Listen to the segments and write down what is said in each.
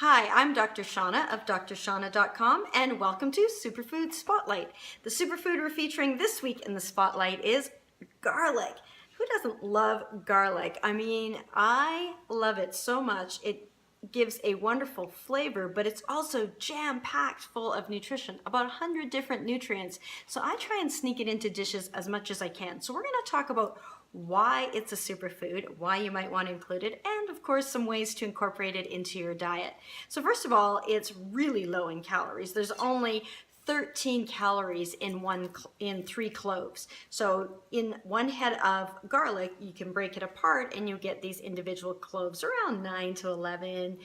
Hi, I'm Dr. Shaunna of drshaunna.com and welcome to Superfood Spotlight. The superfood we're featuring this week in the spotlight is garlic. Who doesn't love garlic? I mean, I love it so much. It gives a wonderful flavor, but it's also jam-packed full of nutrition, about 100 different nutrients. So I try and sneak it into dishes as much as I can. So we're going to talk about why it's a superfood, why you might want to include it, and of course some ways to incorporate it into your diet. So first of all, it's really low in calories. There's only 13 calories in 3 cloves. So in one head of garlic, you can break it apart and you get these individual cloves, around 9 to 11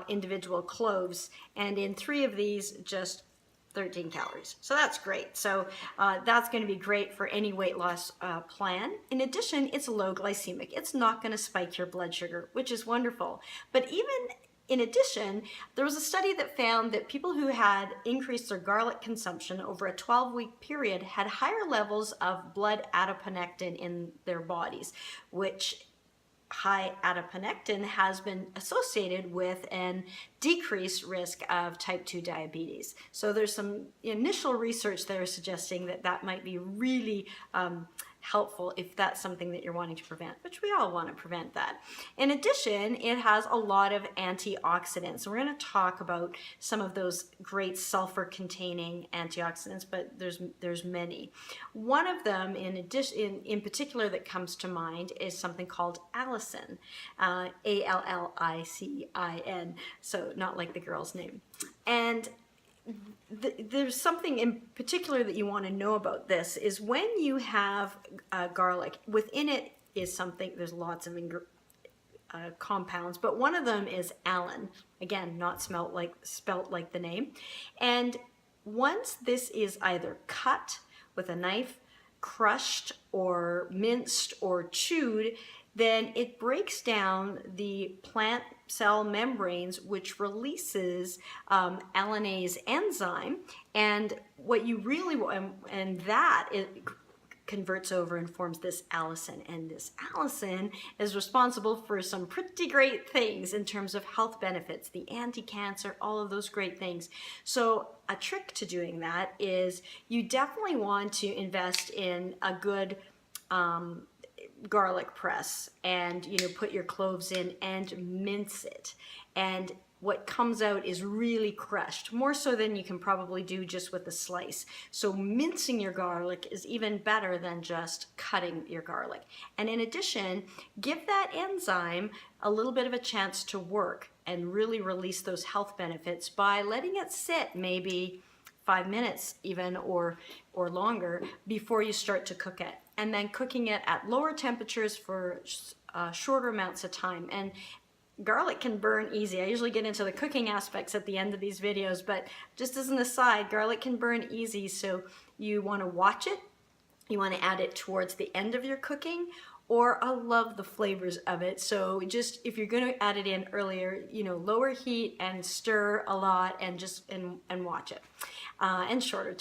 individual cloves. And in 3 of these, just 13 calories. So that's great. So that's going to be great for any weight loss plan. In addition, it's low glycemic. It's not going to spike your blood sugar, which is wonderful. But even in addition, there was a study that found that people who had increased their garlic consumption over a 12-week period had higher levels of blood adiponectin in their bodies, which high adiponectin has been associated with an decreased risk of type 2 diabetes. So there's some initial research there suggesting that that might be really helpful if that's something that you're wanting to prevent, which we all want to prevent that. In addition, it has a lot of antioxidants. So we're going to talk about some of those great sulfur-containing antioxidants, but there's many. One of them, in particular, that comes to mind is something called allicin, A-L-L-I-C-I-N. So not like the girl's name. And there's something in particular that you want to know about this is when you have garlic, within it is something, there's lots of compounds, but one of them is allicin, again, not spelt like the name. And once this is either cut with a knife, crushed or minced or chewed, then it breaks down the plant cell membranes, which releases allinase enzyme. And what you really want, and that it converts over and forms this allicin. And this allicin is responsible for some pretty great things in terms of health benefits, the anti-cancer, all of those great things. So a trick to doing that is you definitely want to invest in a good garlic press, and put your cloves in and mince it, and what comes out is really crushed, more so than you can probably do just with a slice. So mincing your garlic is even better than just cutting your garlic. And in addition, give that enzyme a little bit of a chance to work and really release those health benefits by letting it sit maybe 5 minutes even or longer before you start to cook it, and then cooking it at lower temperatures for shorter amounts of time. And garlic can burn easy. I usually get into the cooking aspects at the end of these videos, but just as an aside, garlic can burn easy, so you want to watch it. You want to add it towards the end of your cooking, or I love the flavors of it. So just if you're going to add it in earlier, lower heat and stir a lot and watch it. And shorter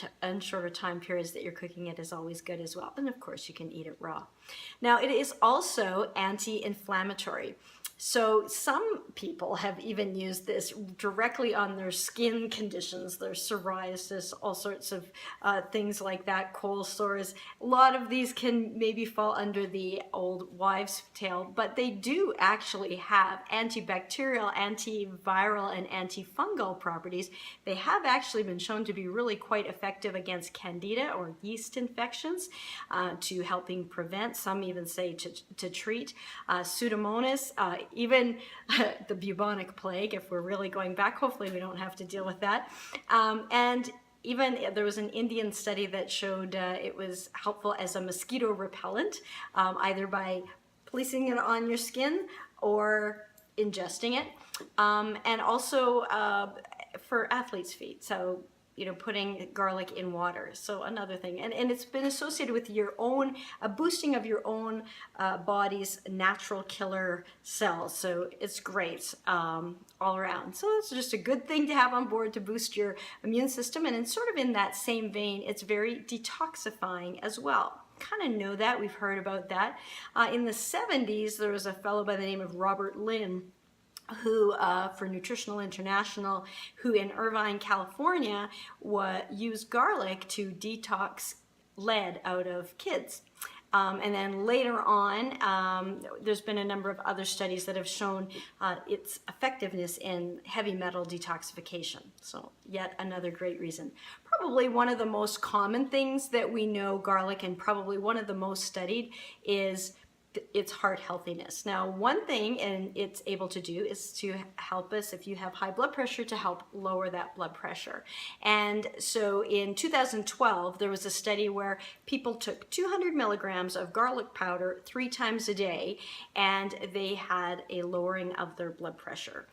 time periods that you're cooking it is always good as well. And of course, you can eat it raw. Now, it is also anti-inflammatory. So some people have even used this directly on their skin conditions, their psoriasis, all sorts of things like that, cold sores. A lot of these can maybe fall under the old wives' tale, but they do actually have antibacterial, antiviral, and antifungal properties. They have actually been shown to be really quite effective against candida or yeast infections, to helping prevent, some even say to treat Pseudomonas, even the bubonic plague, if we're really going back. Hopefully we don't have to deal with that. And even there was an Indian study that showed it was helpful as a mosquito repellent, either by placing it on your skin or ingesting it, and also for athlete's feet. So putting garlic in water. So another thing, and it's been associated with your own, a boosting of your own body's natural killer cells. So it's great all around. So it's just a good thing to have on board to boost your immune system. And it's sort of in that same vein, it's very detoxifying as well. Kind of know that, we've heard about that. In the 70s, there was a fellow by the name of Robert Lynn who for Nutritional International, who in Irvine, California, used garlic to detox lead out of kids. And then later on, there's been a number of other studies that have shown its effectiveness in heavy metal detoxification. So yet another great reason. Probably one of the most common things that we know garlic, and probably one of the most studied, is its heart healthiness. Now, one thing and it's able to do is to help us, if you have high blood pressure, to help lower that blood pressure. And so in 2012, there was a study where people took 200 milligrams of garlic powder 3 times a day, and they had a lowering of their blood pressure.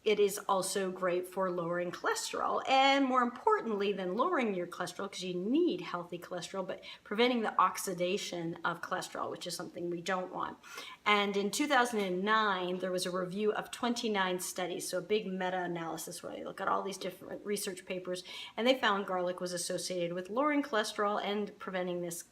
It is also great for lowering cholesterol, and more importantly than lowering your cholesterol, because you need healthy cholesterol, but preventing the oxidation of cholesterol, which is something we don't want. And in 2009, there was a review of 29 studies, so a big meta-analysis where they look at all these different research papers, and they found garlic was associated with lowering cholesterol and preventing this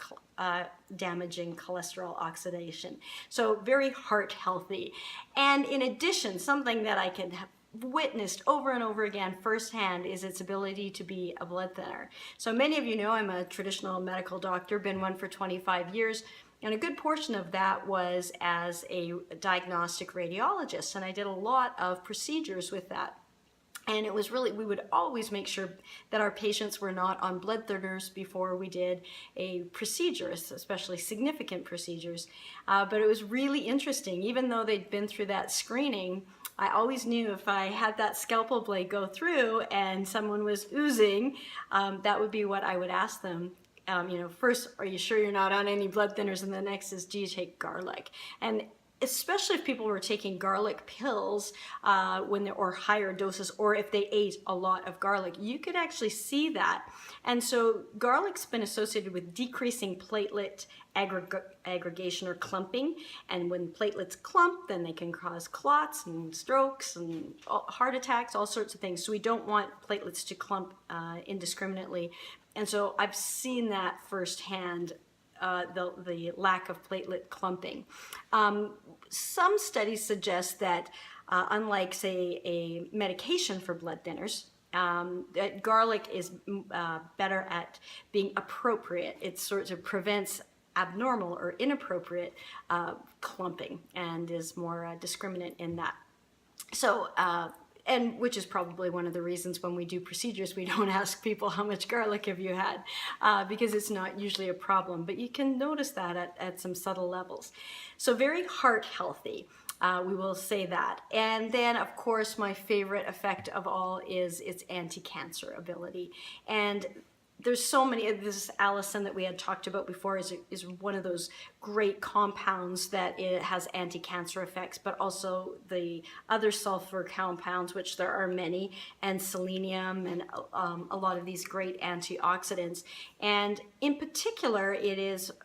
damaging cholesterol oxidation. So very heart healthy. And in addition, something that I can have witnessed over and over again firsthand is its ability to be a blood thinner. So many of you know I'm a traditional medical doctor, been one for 25 years, and a good portion of that was as a diagnostic radiologist, and I did a lot of procedures with that. And it was really, we would always make sure that our patients were not on blood thinners before we did a procedure, especially significant procedures. But it was really interesting, even though they'd been through that screening, I always knew if I had that scalpel blade go through and someone was oozing, that would be what I would ask them. First, are you sure you're not on any blood thinners? And the next is, do you take garlic? And especially if people were taking garlic pills or higher doses, or if they ate a lot of garlic, you could actually see that. And so garlic's been associated with decreasing platelet aggregation or clumping. And when platelets clump, then they can cause clots and strokes and heart attacks, all sorts of things. So we don't want platelets to clump indiscriminately. And so I've seen that firsthand. The lack of platelet clumping. Some studies suggest that unlike, say, a medication for blood thinners, that garlic is better at being appropriate. It sort of prevents abnormal or inappropriate clumping and is more discriminate in that. So, and which is probably one of the reasons when we do procedures, we don't ask people how much garlic have you had, because it's not usually a problem, but you can notice that at some subtle levels. So very heart healthy, we will say that. And then of course, my favorite effect of all is its anti-cancer ability. And there's so many. This allicin that we had talked about before is one of those great compounds that it has anti-cancer effects, but also the other sulfur compounds, which there are many, and selenium, and a lot of these great antioxidants. And in particular,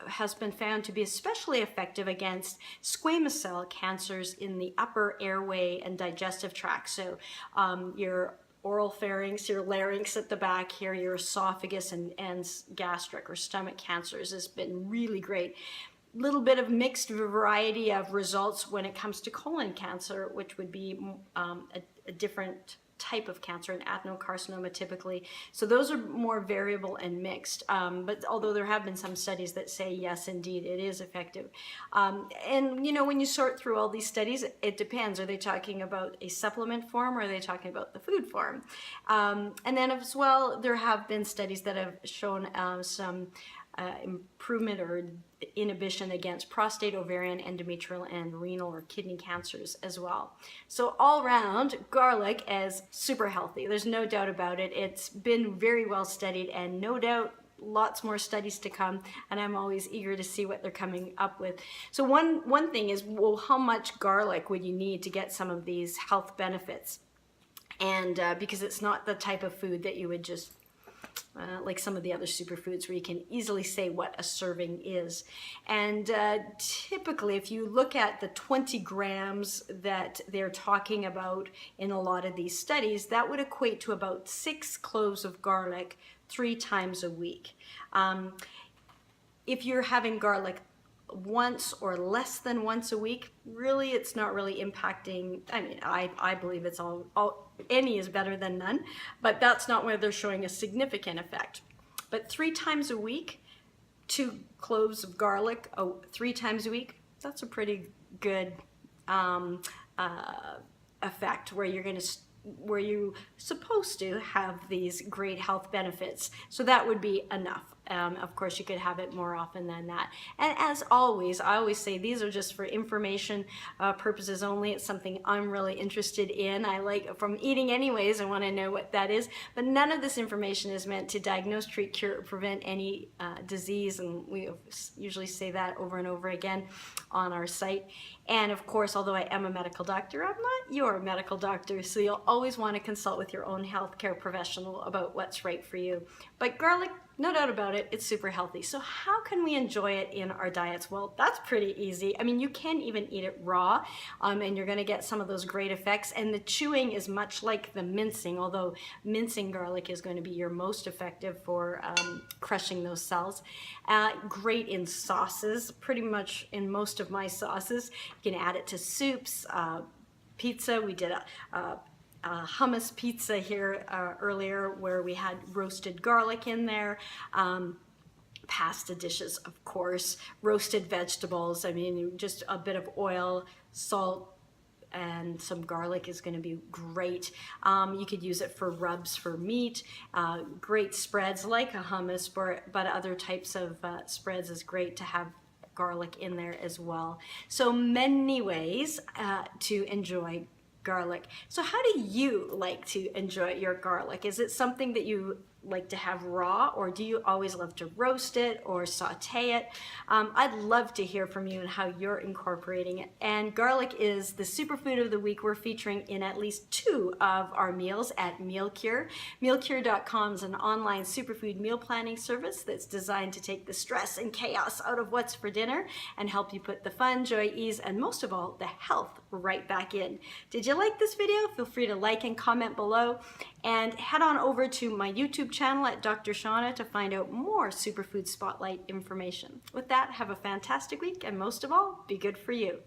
has been found to be especially effective against squamous cell cancers in the upper airway and digestive tract. So your oral pharynx, your larynx at the back here, your esophagus and gastric or stomach cancers has been really great. Little bit of mixed variety of results when it comes to colon cancer, which would be a different type of cancer, an adenocarcinoma typically. So those are more variable and mixed. But although there have been some studies that say, yes, indeed, it is effective. And, when you sort through all these studies, it depends. Are they talking about a supplement form, or are they talking about the food form? And then as well, there have been studies that have shown some improvement or inhibition against prostate, ovarian, endometrial, and renal or kidney cancers as well. So all around, garlic is super healthy. There's no doubt about it. It's been very well studied, and no doubt lots more studies to come, and I'm always eager to see what they're coming up with. So one thing is, well, how much garlic would you need to get some of these health benefits? And because it's not the type of food that you would just like some of the other superfoods where you can easily say what a serving is. And typically, if you look at the 20 grams that they're talking about in a lot of these studies, that would equate to about 6 cloves of garlic 3 times a week. If you're having garlic once or less than once a week, really it's not really impacting. I mean, I believe it's all any is better than none, but that's not where they're showing a significant effect. But 3 times a week, 2 cloves of garlic, 3 times a week, that's a pretty good effect where you're supposed to have these great health benefits. So that would be enough. Of course, you could have it more often than that. And as always, I always say these are just for information purposes only. It's something I'm really interested in. I like from eating anyways. I want to know what that is. But none of this information is meant to diagnose, treat, cure, or prevent any disease. And we usually say that over and over again on our site. And of course, although I am a medical doctor, I'm not your medical doctor. So you'll always want to consult with your own healthcare professional about what's right for you. But garlic, no doubt about it, it's super healthy. So how can we enjoy it in our diets? Well, that's pretty easy. I mean, you can even eat it raw, and you're going to get some of those great effects. And the chewing is much like the mincing, although mincing garlic is going to be your most effective for crushing those cells. Great in sauces, pretty much in most of my sauces. You can add it to soups, pizza. We did a hummus pizza here earlier where we had roasted garlic in there. Pasta dishes, of course, roasted vegetables. I mean, just a bit of oil, salt, and some garlic is going to be great. You could use it for rubs for meat. Great spreads like a hummus, but other types of spreads is great to have garlic in there as well. So many ways to enjoy garlic. So how do you like to enjoy your garlic? Is it something that you like to have raw, or do you always love to roast it or saute it? I'd love to hear from you and how you're incorporating it. And garlic is the superfood of the week. We're featuring in at least 2 of our meals at MealCure. MealCure.com is an online superfood meal planning service that's designed to take the stress and chaos out of what's for dinner and help you put the fun, joy, ease, and most of all, the health right back in. Did you like this video? Feel free to like and comment below, and head on over to my YouTube channel at Dr. Shaunna to find out more Superfood Spotlight information. With that, have a fantastic week, and most of all, be good for you.